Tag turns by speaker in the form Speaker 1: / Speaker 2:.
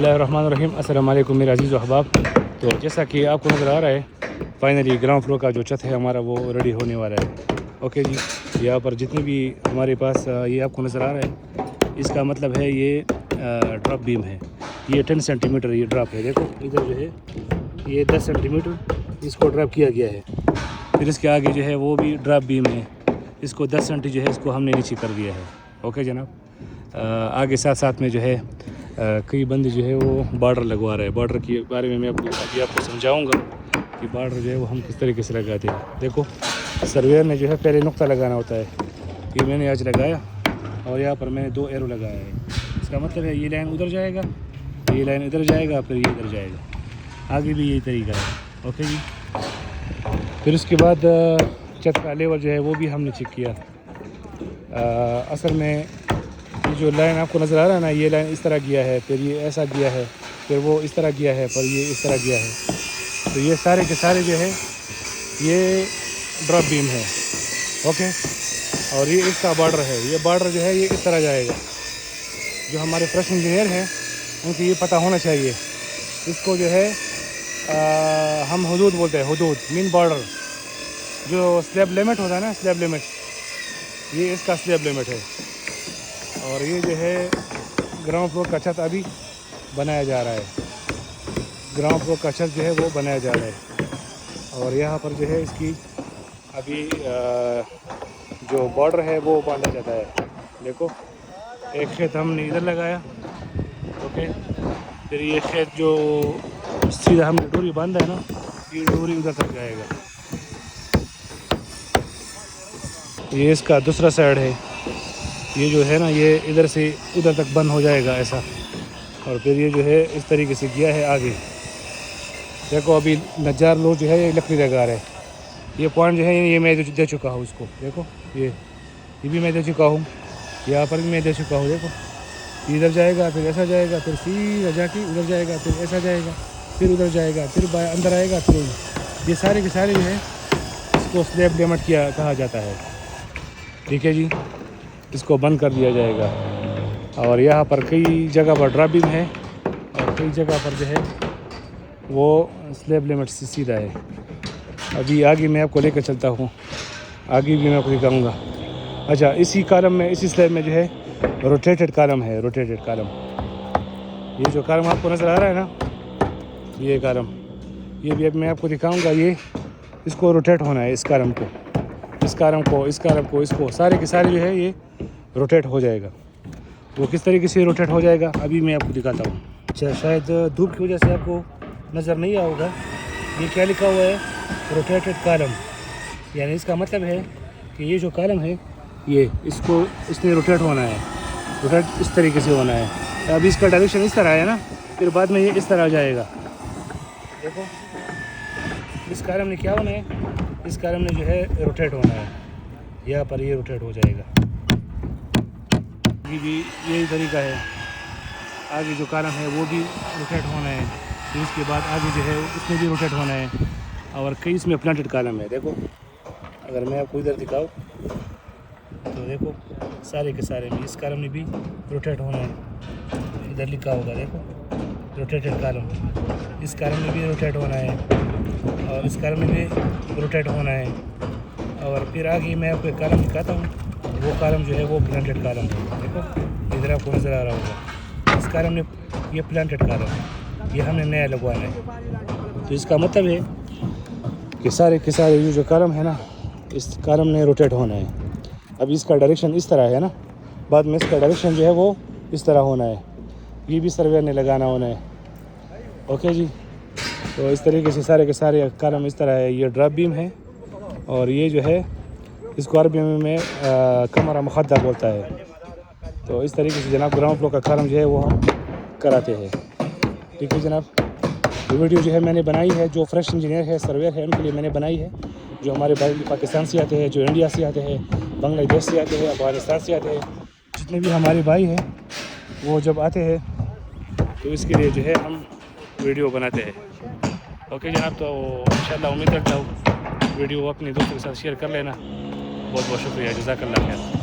Speaker 1: بسم اللہ الرحمن الرحیم، السلام علیکم میرے عزیز و احباب۔ تو جیسا کہ آپ کو نظر آ رہا ہے، فائنلی گراؤنڈ فلور کا جو چھت ہے ہمارا وہ ریڈی ہونے والا ہے۔ اوکے جی، یہاں پر جتنی بھی ہمارے پاس یہ آپ کو نظر آ رہا ہے، اس کا مطلب ہے یہ ڈراپ بیم ہے۔ یہ 10 سینٹی میٹر یہ ڈراپ ہے، دیکھو ادھر جو ہے یہ 10 سینٹی میٹر اس کو ڈراپ کیا گیا ہے۔ پھر اس کے آگے جو ہے وہ بھی ڈراپ بیم ہے، اس کو 10 سینٹی جو ہے اس کو ہم نے نیچے کر دیا ہے۔ اوکے جناب، آگے ساتھ ساتھ میں جو ہے کئی بندے جو ہے وہ بارڈر لگوا رہے ہیں۔ بارڈر کے بارے میں ابھی آپ کو سمجھاؤں گا کہ بارڈر جو ہے وہ ہم کس طریقے سے لگاتے ہیں۔ دیکھو سرویئر نے جو ہے پہلے نقطہ لگانا ہوتا ہے، یہ میں نے آج لگایا اور یہاں پر میں نے 2 ایرو لگایا ہے۔ اس کا مطلب ہے یہ لائن ادھر جائے گا، یہ لائن ادھر جائے گا، پھر یہ ادھر جائے گا۔ آگے بھی یہی طریقہ ہے۔ اوکے جی، پھر اس کے بعد چھت کا لیول جو ہے وہ بھی ہم نے چیک کیا۔ اصل میں یہ جو لائن آپ کو نظر آ رہا ہے نا، یہ لائن اس طرح گیا ہے، پھر یہ ایسا گیا ہے، پھر وہ اس طرح گیا ہے، پھر یہ اس طرح گیا ہے۔ تو یہ سارے کے سارے جو ہے یہ ڈراپ بیم ہے۔ اوکے، اور یہ اس کا بارڈر ہے۔ یہ بارڈر جو ہے یہ اس طرح جائے گا۔ جو ہمارے فریش انجینئر ہیں ان کو یہ پتہ ہونا چاہیے۔ اس کو جو ہے ہم حدود بولتے ہیں، حدود مین بارڈر، جو سلیب لمٹ ہوتا ہے نا، سلیب لمٹ، یہ اس کا سلیب لمٹ ہے۔ اور یہ جو ہے گراؤنڈ فلور کا چھت ابھی بنایا جا رہا ہے۔ گراؤنڈ فلور کا چھت جو ہے وہ بنایا جا رہا ہے، اور یہاں پر جو ہے اس کی ابھی جو بارڈر ہے وہ باندھا جاتا ہے۔ دیکھو ایک کھیت ہم نے ادھر لگایا، اوکے، پھر یہ کھیت جو سیدھا ہم نے ڈوری باندھا ہے نا، یہ ڈوری ادھر تک جائے گا۔ یہ اس کا دوسرا سائڈ ہے، یہ جو ہے نا یہ ادھر سے ادھر تک بند ہو جائے گا ایسا، اور پھر یہ جو ہے اس طریقے سے گیا ہے آگے۔ دیکھو ابھی نجار لوگ جو ہے یہ لکڑی لگا رہے ہیں۔ یہ پوائنٹ جو ہے یہ میں دے چکا ہوں اس کو، دیکھو یہ بھی میں دے چکا ہوں، یہاں پر بھی میں دے چکا ہوں۔ دیکھو ادھر جائے گا، پھر ایسا جائے گا، پھر سیدھا جا کے ادھر جائے گا، پھر ایسا جائے گا، پھر ادھر جائے گا، پھر اندر آئے گا، پھر یہ سارے کے سارے جو ہے اس کو سلیب لمٹ کہا جاتا ہے۔ ٹھیک ہے جی، اس کو بند کر دیا جائے گا۔ اور یہاں پر کئی جگہ پر ڈراپ بیم ہے، اور کئی جگہ پر جو ہے وہ سلیب لمٹ سے سیدھا ہے۔ ابھی آگے میں آپ کو لے کر چلتا ہوں، آگے بھی میں آپ کو دکھاؤں گا۔ اچھا، اسی کالم میں، اسی سلیب میں جو ہے روٹیٹڈ کالم ہے، روٹیٹڈ کالم۔ یہ جو کالم آپ کو نظر آ رہا ہے نا، یہ کالم، یہ بھی اب میں آپ کو دکھاؤں گا۔ یہ اس کو روٹیٹ ہونا ہے، اس کالم کو، اس کالم کو، اس کالم کو، اس کو، سارے کے سارے جو ہے یہ روٹیٹ ہو جائے گا۔ وہ کس طریقے سے روٹیٹ ہو جائے گا ابھی میں آپ کو دکھاتا ہوں۔ اچھا، شاید دھوپ کی وجہ سے آپ کو نظر نہیں آ ہوگا، یہ کیا لکھا ہوا ہے، روٹیٹڈ کالم۔ یعنی اس کا مطلب ہے کہ یہ جو کالم ہے یہ اس نے روٹیٹ ہونا ہے، روٹیٹ اس طریقے سے ہونا ہے۔ ابھی اس کا ڈائریکشن اس طرح ہے نا، پھر بعد میں یہ اس طرح جائے گا۔ دیکھو اس کالم نے کیا ہونا ہے، اس کالم نے جو ہے روٹیٹ ہونا ہے، یہاں پر یہ روٹیٹ ہو جائے گا۔ یہ بھی یہی طریقہ ہے، آگے جو کالم ہے وہ بھی روٹیٹ ہونا ہے، پھر اس کے بعد آگے جو ہے اس میں بھی روٹیٹ ہونا ہے، اور کئی اس میں پلانٹڈ کالم ہے۔ دیکھو اگر میں آپ کو ادھر دکھاؤں تو دیکھو سارے کے سارے میں اس کالم نے بھی روٹیٹ ہونا ہے، ادھر لکھا ہوگا، دیکھو روٹیٹڈ کالم، اس کالم میں بھی روٹیٹ ہونا ہے، اور اس کالم میں بھی روٹیٹ ہونا ہے۔ اور پھر آگے میں آپ کو ایک کالم دکھاتا ہوں، وہ کالم جو ہے وہ پلانٹڈ کالم ہے۔ دیکھو ادھر آپ کو نظر آ رہا ہوگا، اس کالم نے، یہ پلانٹڈ کالم ہے، یہ ہم نے نیا لگوانا ہے۔ تو اس کا مطلب ہے کہ سارے کے سارے جو کالم ہے نا، اس کالم نے روٹیٹ ہونا ہے۔ اب اس کا ڈائریکشن اس طرح ہے نا، بعد میں اس کا ڈائریکشن جو ہے وہ اس طرح ہونا ہے، یہ بھی سرویئر نے لگانا ہونا ہے۔ اوکے جی، تو اس طریقے سے سارے کے سارے کالم اس طرح ہے۔ یہ ڈراپ بیم ہے، اور یہ جو ہے اس کو عربی میں کمرہ مخدہ بولتا ہے۔ تو اس طریقے سے جناب گراؤنڈ فلور کا کالم جو ہے وہ ہم کراتے ہیں۔ ٹھیک ہے جناب، یہ ویڈیو جو ہے میں نے بنائی ہے، جو فریش انجینئر ہے، سرویئر ہے، ان کے لیے میں نے بنائی ہے۔ جو ہمارے بھائی پاکستان سے آتے ہیں، جو انڈیا سے آتے ہیں، بنگلہ دیش سے آتے ہیں، افغانستان سے آتے ہیں، جتنے بھی ہمارے بھائی ہیں وہ جب آتے ہیں تو اس کے لیے جو ہے ہم ویڈیو بناتے ہیں۔ اوکے جناب، تو انشاءاللہ امید کرتا ہوں ویڈیو اپنے دوستوں کے ساتھ شیئر کر لینا۔ بہت بہت شکریہ، جزاک اللہ خیر۔